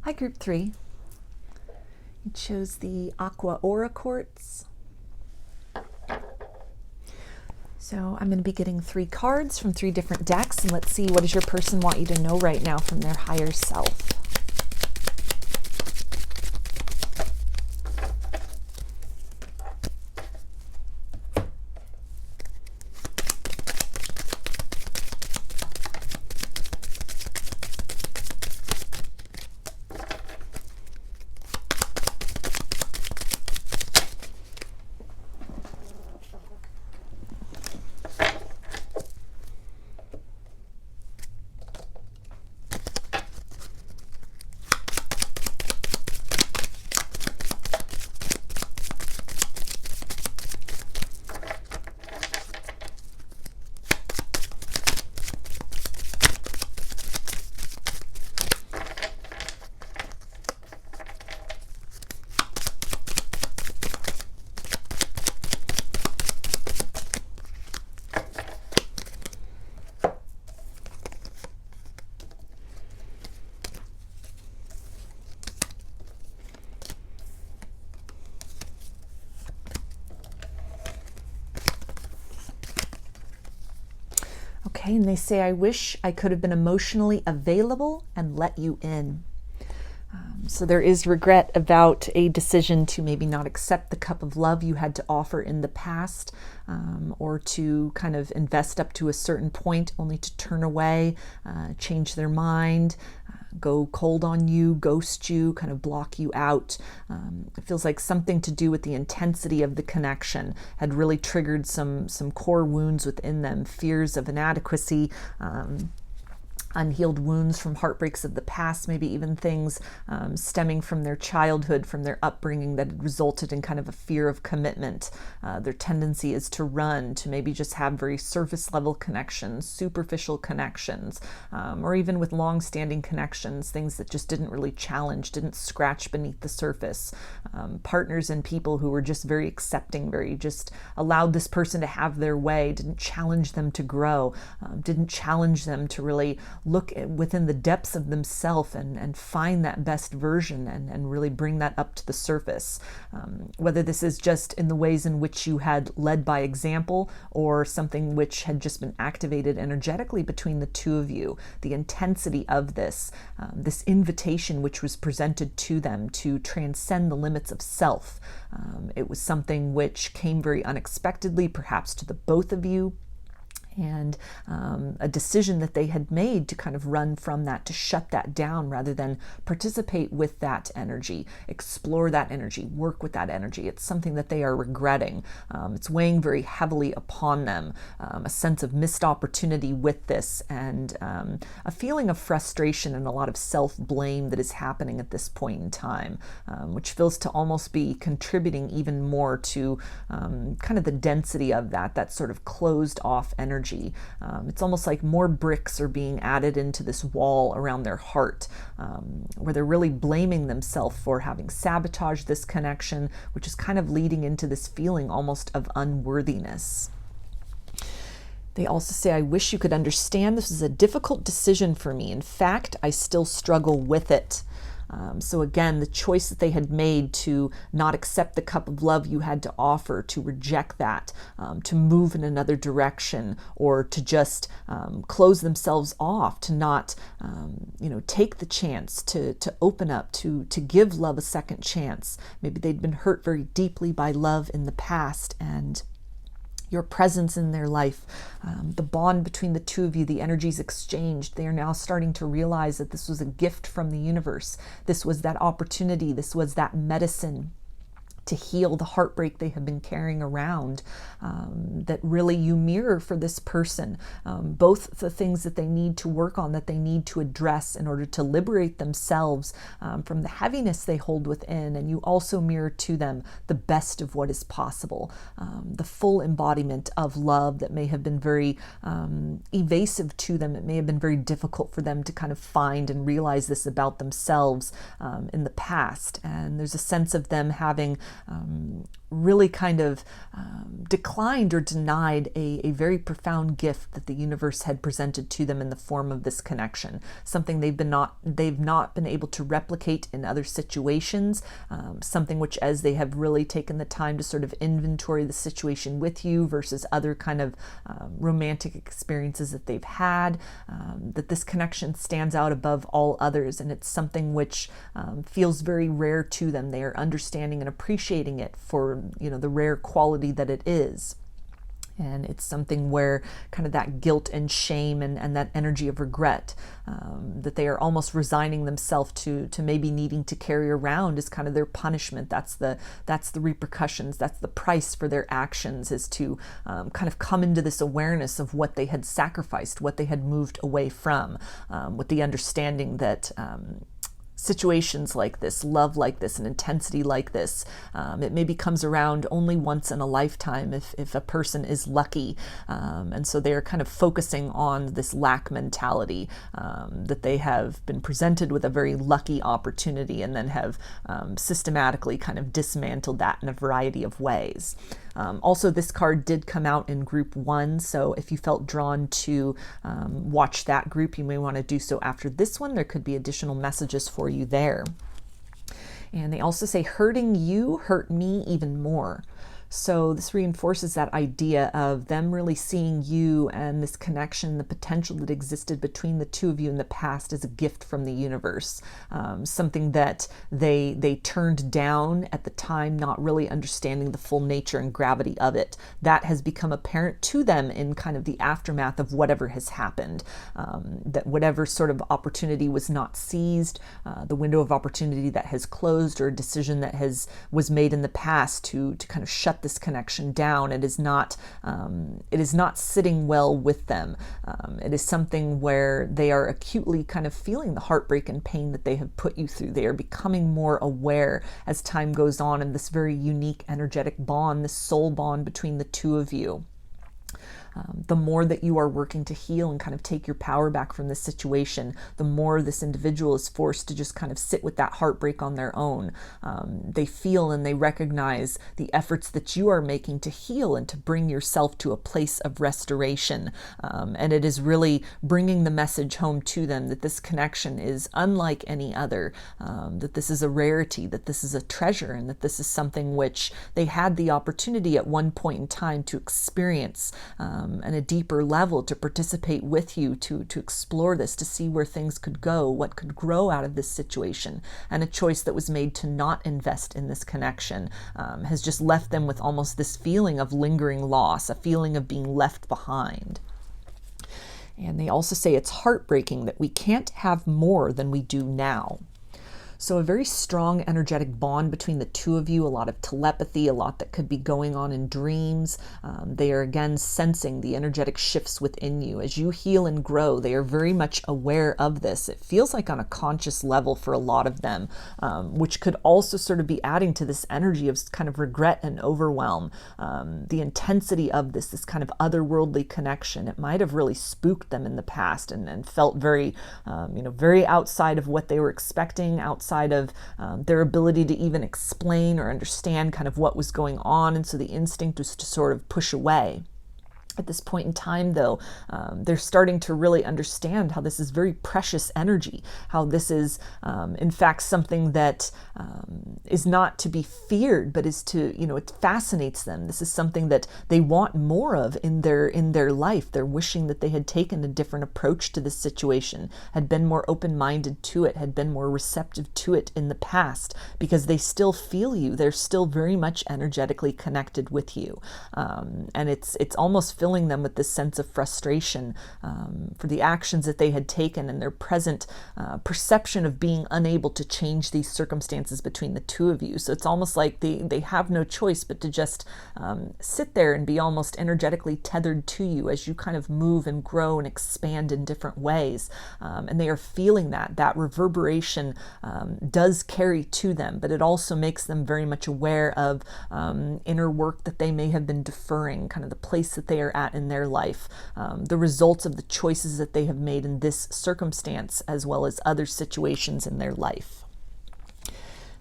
Hi, Group 3. You chose the Aqua Aura Quartz. So I'm going to be getting 3 cards from 3 different decks, and let's see, what does your person want you to know right now from their higher self? Okay, and they say, I wish I could have been emotionally available and let you in. So there is regret about a decision to maybe not accept the cup of love you had to offer in the past, or to kind of invest up to a certain point only to turn away, change their mind, go cold on you, ghost you, kind of block you out. It feels like something to do with the intensity of the connection had really triggered some core wounds within them, fears of inadequacy, unhealed wounds from heartbreaks of the past, maybe even things stemming from their childhood, from their upbringing that had resulted in kind of a fear of commitment. Their tendency is to run, to maybe just have very surface level connections, superficial connections, or even with long-standing connections, things that just didn't really challenge, didn't scratch beneath the surface. Partners and people who were just very accepting, very just allowed this person to have their way, didn't challenge them to grow, didn't challenge them to really look within the depths of themselves and find that best version and really bring that up to the surface. Whether this is just in the ways in which you had led by example, or something which had just been activated energetically between the two of you, the intensity of this invitation which was presented to them to transcend the limits of self. It was something which came very unexpectedly, perhaps to the both of you, and a decision that they had made to kind of run from that, to shut that down rather than participate with that energy, explore that energy, work with that energy. It's something that they are regretting. It's weighing very heavily upon them, a sense of missed opportunity with this, and a feeling of frustration and a lot of self-blame that is happening at this point in time, which feels to almost be contributing even more to kind of the density of that sort of closed off energy. It's almost like more bricks are being added into this wall around their heart, where they're really blaming themselves for having sabotaged this connection, which is kind of leading into this feeling almost of unworthiness. They also say, I wish you could understand this is a difficult decision for me. In fact, I still struggle with it. So again, the choice that they had made to not accept the cup of love you had to offer, to reject that, to move in another direction, or to just close themselves off, to not take the chance to open up, to give love a second chance. Maybe they'd been hurt very deeply by love in the past, and your presence in their life, the bond between the two of you, the energies exchanged. They are now starting to realize that this was a gift from the universe. This was that opportunity. This was that medicine to heal the heartbreak they have been carrying around, that really you mirror for this person, both the things that they need to work on, that they need to address in order to liberate themselves from the heaviness they hold within, and you also mirror to them the best of what is possible, the full embodiment of love that may have been very evasive to them. It may have been very difficult for them to kind of find and realize this about themselves in the past, and there's a sense of them having really kind of declined or denied a very profound gift that the universe had presented to them in the form of this connection, something they've not been able to replicate in other situations, something which, as they have really taken the time to sort of inventory the situation with you versus other kind of romantic experiences that they've had, that this connection stands out above all others, and it's something which feels very rare to them. They are understanding and appreciating it for, the rare quality that it is. And it's something where kind of that guilt and shame and that energy of regret that they are almost resigning themselves to maybe needing to carry around is kind of their punishment. That's the repercussions. That's the price for their actions, is to kind of come into this awareness of what they had sacrificed, what they had moved away from, with the understanding that situations like this, love like this, and intensity like this, it maybe comes around only once in a lifetime if a person is lucky. And so they are kind of focusing on this lack mentality, that they have been presented with a very lucky opportunity and then have systematically kind of dismantled that in a variety of ways. Also, this card did come out in group 1, so if you felt drawn to watch that group, you may want to do so after this one. There could be additional messages for you there. And they also say, hurting you hurt me even more. So this reinforces that idea of them really seeing you and this connection, the potential that existed between the two of you in the past as a gift from the universe, something that they turned down at the time, not really understanding the full nature and gravity of it. That has become apparent to them in kind of the aftermath of whatever has happened, that whatever sort of opportunity was not seized, the window of opportunity that has closed, or a decision that was made in the past to kind of shut this connection down. It is not sitting well with them. It is something where they are acutely kind of feeling the heartbreak and pain that they have put you through. They are becoming more aware as time goes on in this very unique energetic bond, this soul bond between the two of you. The more that you are working to heal and kind of take your power back from this situation, the more this individual is forced to just kind of sit with that heartbreak on their own. They feel and they recognize the efforts that you are making to heal and to bring yourself to a place of restoration. And it is really bringing the message home to them that this connection is unlike any other, that this is a rarity, that this is a treasure, and that this is something which they had the opportunity at one point in time to experience, and a deeper level, to participate with you, to explore this, to see where things could go, what could grow out of this situation. And a choice that was made to not invest in this connection has just left them with almost this feeling of lingering loss, a feeling of being left behind. And they also say it's heartbreaking that we can't have more than we do now. So a very strong energetic bond between the two of you, a lot of telepathy, a lot that could be going on in dreams. They are again sensing the energetic shifts within you. As you heal and grow, they are very much aware of this. It feels like on a conscious level for a lot of them, which could also sort of be adding to this energy of kind of regret and overwhelm. The intensity of this kind of otherworldly connection, it might have really spooked them in the past and felt very, very outside of what they were expecting, outside of their ability to even explain or understand kind of what was going on. And so the instinct was to sort of push away. At this point in time, though, they're starting to really understand how this is very precious energy, how this is, in fact, something that is not to be feared, but is to, it fascinates them. This is something that they want more of in their life. They're wishing that they had taken a different approach to this situation, had been more open-minded to it, had been more receptive to it in the past, because they still feel you. They're still very much energetically connected with you. And it's almost filling them with this sense of frustration for the actions that they had taken and their present perception of being unable to change these circumstances between the two of you. So it's almost like they have no choice but to just sit there and be almost energetically tethered to you as you kind of move and grow and expand in different ways. And they are feeling that reverberation does carry to them, but it also makes them very much aware of inner work that they may have been deferring, kind of the place that they are at in their life, the results of the choices that they have made in this circumstance, as well as other situations in their life.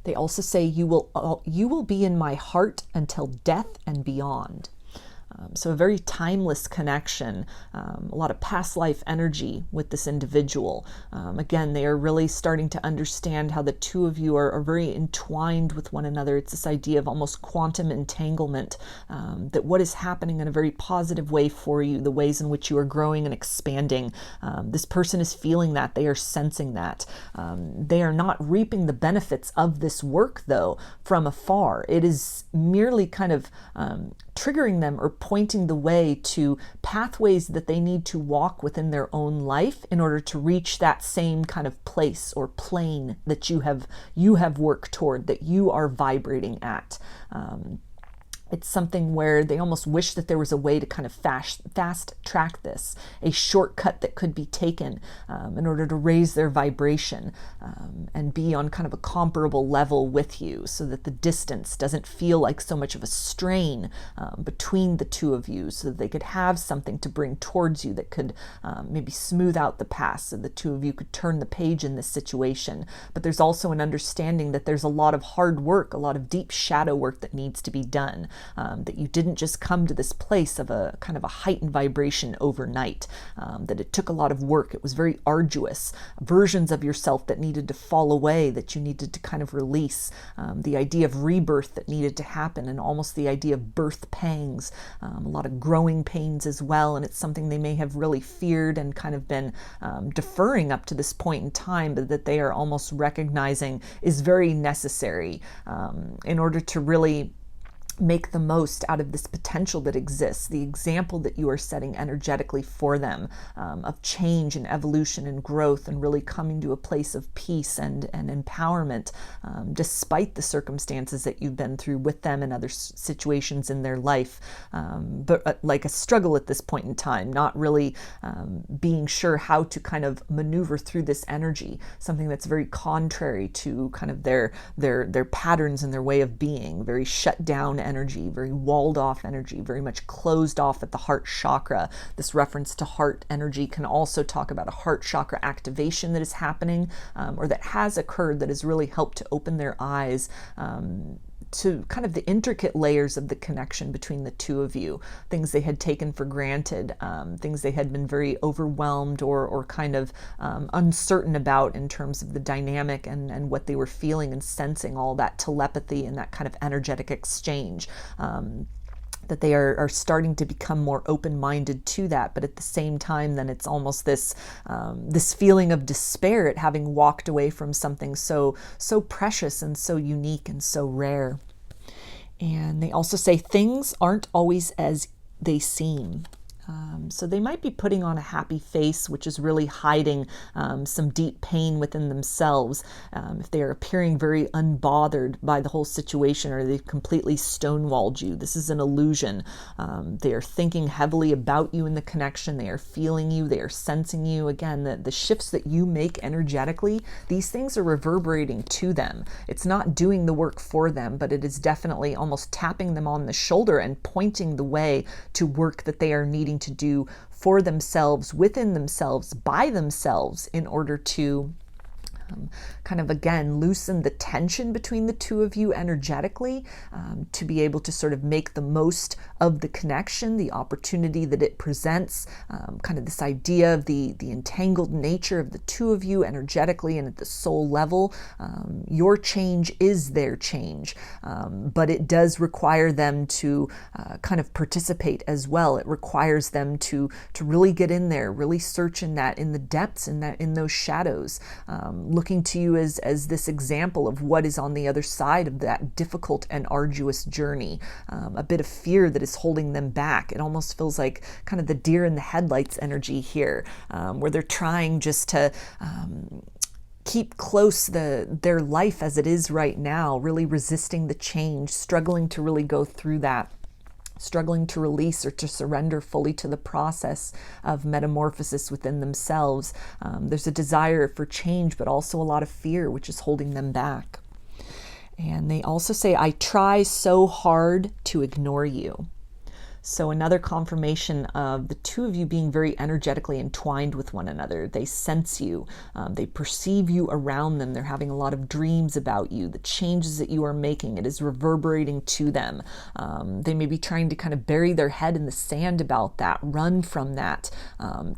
They also say you will be in my heart until death and beyond. So a very timeless connection, a lot of past life energy with this individual. Again, they are really starting to understand how the two of you are very entwined with one another. It's this idea of almost quantum entanglement, that what is happening in a very positive way for you, the ways in which you are growing and expanding. This person is feeling that. They are sensing that. They are not reaping the benefits of this work, though, from afar. It is merely kind of triggering them or pointing the way to pathways that they need to walk within their own life in order to reach that same kind of place or plane that you have worked toward, that you are vibrating at. It's something where they almost wish that there was a way to kind of fast track this, a shortcut that could be taken in order to raise their vibration and be on kind of a comparable level with you, so that the distance doesn't feel like so much of a strain between the two of you, so that they could have something to bring towards you that could maybe smooth out the past, so the two of you could turn the page in this situation. But there's also an understanding that there's a lot of hard work, a lot of deep shadow work that needs to be done. That you didn't just come to this place of a kind of a heightened vibration overnight, that it took a lot of work. It was very arduous. Versions of yourself that needed to fall away, that you needed to kind of release. The idea of rebirth that needed to happen, and almost the idea of birth pangs, a lot of growing pains as well. And it's something they may have really feared and kind of been deferring up to this point in time, but that they are almost recognizing is very necessary in order to really make the most out of this potential that exists, the example that you are setting energetically for them, of change and evolution and growth, and really coming to a place of peace and empowerment, despite the circumstances that you've been through with them and other situations in their life. But like a struggle at this point in time, not really being sure how to kind of maneuver through this energy, something that's very contrary to kind of their patterns and their way of being, very shut down energy, very walled off energy, very much closed off at the heart chakra. This reference to heart energy can also talk about a heart chakra activation that is happening, or that has occurred, that has really helped to open their eyes to kind of the intricate layers of the connection between the two of you, things they had taken for granted, things they had been very overwhelmed or kind of uncertain about in terms of the dynamic and what they were feeling and sensing, all that telepathy and that kind of energetic exchange. That they are starting to become more open-minded to that, but at the same time, then it's almost this feeling of despair at having walked away from something so precious and so unique and so rare. And they also say things aren't always as they seem. So they might be putting on a happy face, which is really hiding some deep pain within themselves. If they are appearing very unbothered by the whole situation, or they've completely stonewalled you, this is an illusion. They are thinking heavily about you in the connection. They are feeling you. They are sensing you. Again, the shifts that you make energetically, these things are reverberating to them. It's not doing the work for them, but it is definitely almost tapping them on the shoulder and pointing the way to work that they are needing to do for themselves, within themselves, by themselves, in order to kind of, again, loosen the tension between the two of you energetically, to be able to sort of make the most of the connection, the opportunity that it presents, kind of this idea of the entangled nature of the two of you energetically and at the soul level. Your change is their change, but it does require them to kind of participate as well. It requires them to really get in there, really search in the depths, in those shadows, looking to you as this example of what is on the other side of that difficult and arduous journey. A bit of fear that is holding them back. It almost feels like kind of the deer in the headlights energy here, where they're trying just to keep close their life as it is right now, really resisting the change, struggling to really go through that, struggling to release or to surrender fully to the process of metamorphosis within themselves. There's a desire for change, but also a lot of fear, which is holding them back. And they also say, I try so hard to ignore you. So another confirmation of the two of you being very energetically entwined with one another. They sense you, they perceive you around them. They're having a lot of dreams about you. The changes that you are making, it is reverberating to them. They may be trying to kind of bury their head in the sand about that, run from that,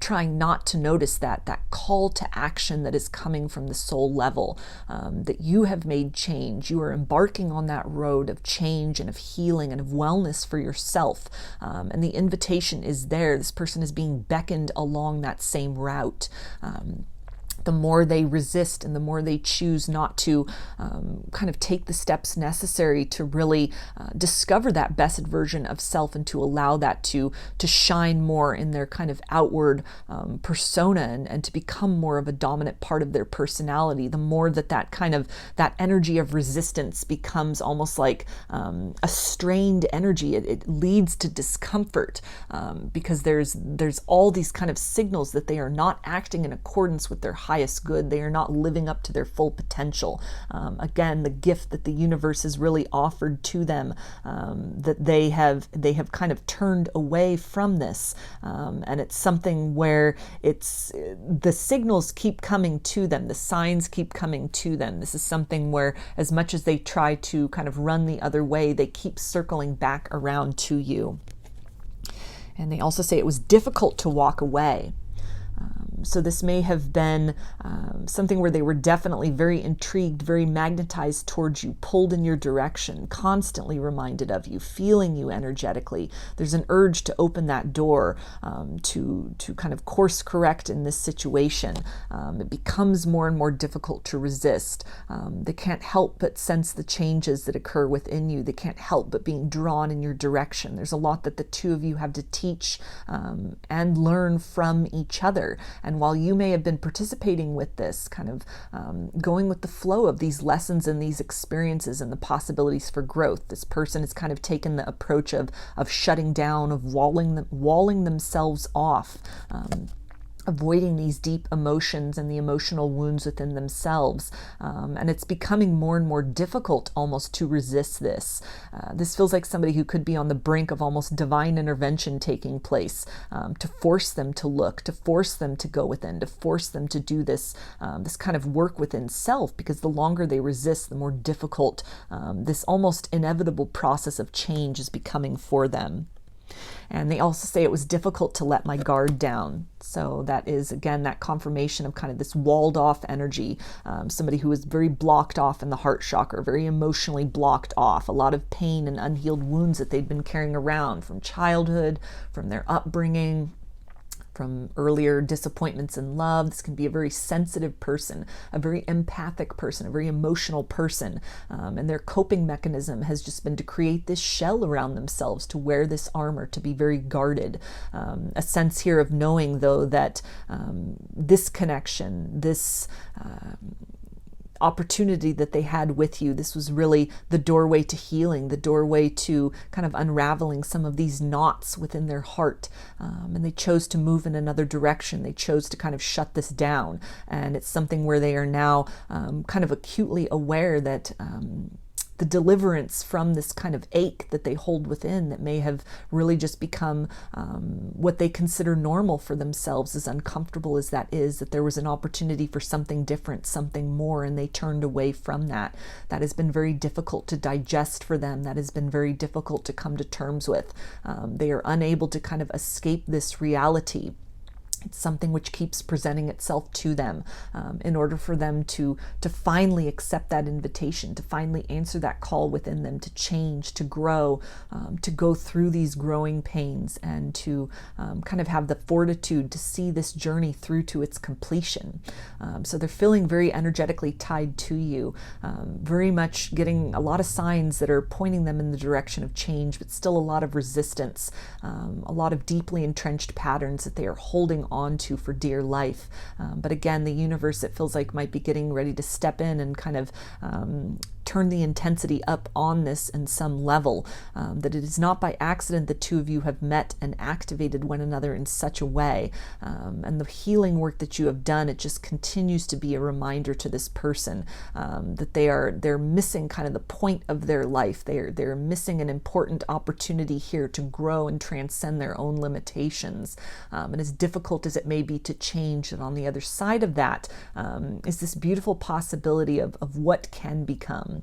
trying not to notice that call to action that is coming from the soul level, that you have made change. You are embarking on that road of change and of healing and of wellness for yourself. And the invitation is there. This person is being beckoned along that same route. The more they resist and the more they choose not to kind of take the steps necessary to really discover that best version of self and to allow that to shine more in their kind of outward persona and to become more of a dominant part of their personality, the more that energy of resistance becomes almost like a strained energy. It leads to discomfort because there's all these kind of signals that they are not acting in accordance with their highest good. They are not living up to their full potential. Again, the gift that the universe has really offered to them, that they have kind of turned away from this, and it's something where the signals keep coming to them, the signs keep coming to them. This is something where, as much as they try to kind of run the other way, they keep circling back around to you. And they also say it was difficult to walk away. So this may have been something where they were definitely very intrigued, very magnetized towards you, pulled in your direction, constantly reminded of you, feeling you energetically. There's an urge to open that door, to kind of course correct in this situation. It becomes more and more difficult to resist. They can't help but sense the changes that occur within you. They can't help but being drawn in your direction. There's a lot that the two of you have to teach and learn from each other. And while you may have been participating with this, kind of going with the flow of these lessons and these experiences and the possibilities for growth, this person has kind of taken the approach of shutting down, of walling themselves off, avoiding these deep emotions and the emotional wounds within themselves. And it's becoming more and more difficult almost to resist this. This feels like somebody who could be on the brink of almost divine intervention taking place, to force them to look, to force them to go within, to force them to do this kind of work within self, because the longer they resist, the more difficult this almost inevitable process of change is becoming for them. And they also say it was difficult to let my guard down. So that is, again, that confirmation of kind of this walled off energy. Somebody who is very blocked off in the heart chakra, very emotionally blocked off. A lot of pain and unhealed wounds that they've been carrying around from childhood, from their upbringing, from earlier disappointments in love. This can be a very sensitive person, a very empathic person, a very emotional person. And their coping mechanism has just been to create this shell around themselves, to wear this armor, to be very guarded. A sense here of knowing, though, that this connection, this opportunity that they had with you, this was really the doorway to healing, the doorway to kind of unraveling some of these knots within their heart. And they chose to move in another direction. They chose to kind of shut this down. And it's something where they are now kind of acutely aware that the deliverance from this kind of ache that they hold within, that may have really just become what they consider normal for themselves, as uncomfortable as that is, that there was an opportunity for something different, something more, and they turned away from that. That has been very difficult to digest for them. That has been very difficult to come to terms with. They are unable to kind of escape this reality. It's something which keeps presenting itself to them in order for them to finally accept that invitation, to finally answer that call within them, to change, to grow, to go through these growing pains, and to kind of have the fortitude to see this journey through to its completion. So they're feeling very energetically tied to you, very much getting a lot of signs that are pointing them in the direction of change, but still a lot of resistance, a lot of deeply entrenched patterns that they are holding onto for dear life. But again, the universe, it feels like, might be getting ready to step in and kind of turn the intensity up on this in some level, that it is not by accident the two of you have met and activated one another in such a way. And the healing work that you have done, it just continues to be a reminder to this person that they're missing kind of the point of their life. They're missing an important opportunity here to grow and transcend their own limitations. And as difficult as it may be to change, and on the other side of that is this beautiful possibility of what can become.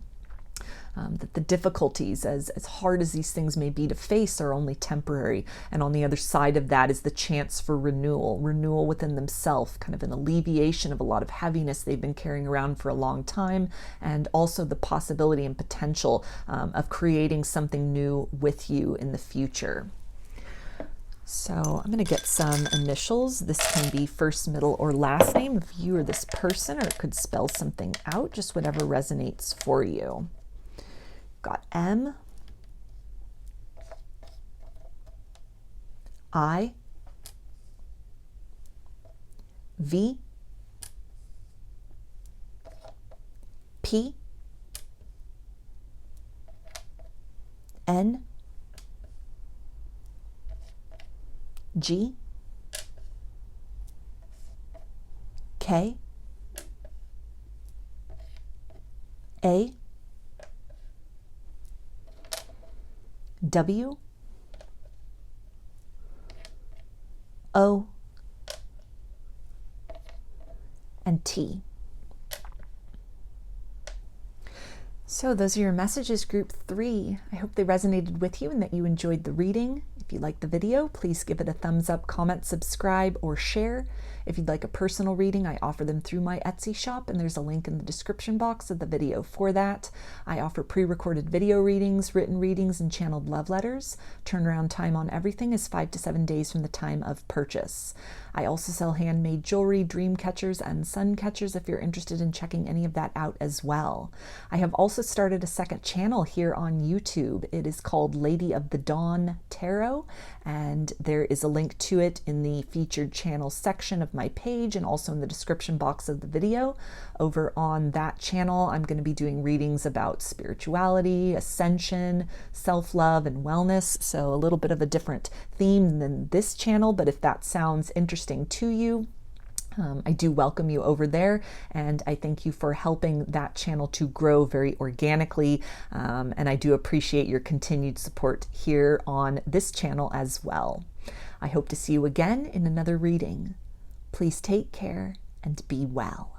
That the difficulties, as hard as these things may be to face, are only temporary. And on the other side of that is the chance for renewal within themselves, kind of an alleviation of a lot of heaviness they've been carrying around for a long time, and also the possibility and potential of creating something new with you in the future. So I'm going to get some initials. This can be first, middle, or last name of you or this person, or it could spell something out, just whatever resonates for you. Got M, I, V, P, N, G, K, A, W, O, and T. So those are your messages, group 3. I hope they resonated with you and that you enjoyed the reading. If you liked the video, please give it a thumbs up, comment, subscribe, or share. If you'd like a personal reading, I offer them through my Etsy shop, and there's a link in the description box of the video for that. I offer pre-recorded video readings, written readings, and channeled love letters. Turnaround time on everything is 5 to 7 days from the time of purchase. I also sell handmade jewelry, dream catchers, and sun catchers if you're interested in checking any of that out as well. I have also started a second channel here on YouTube. It is called Lady of the Dawn Tarot, and there is a link to it in the featured channel section of my page and also in the description box of the video. Over on that channel, I'm going to be doing readings about spirituality, ascension, self-love, and wellness. So a little bit of a different theme than this channel, but if that sounds interesting to you, I do welcome you over there, and I thank you for helping that channel to grow very organically, and I do appreciate your continued support here on this channel as well. I hope to see you again in another reading. Please take care and be well.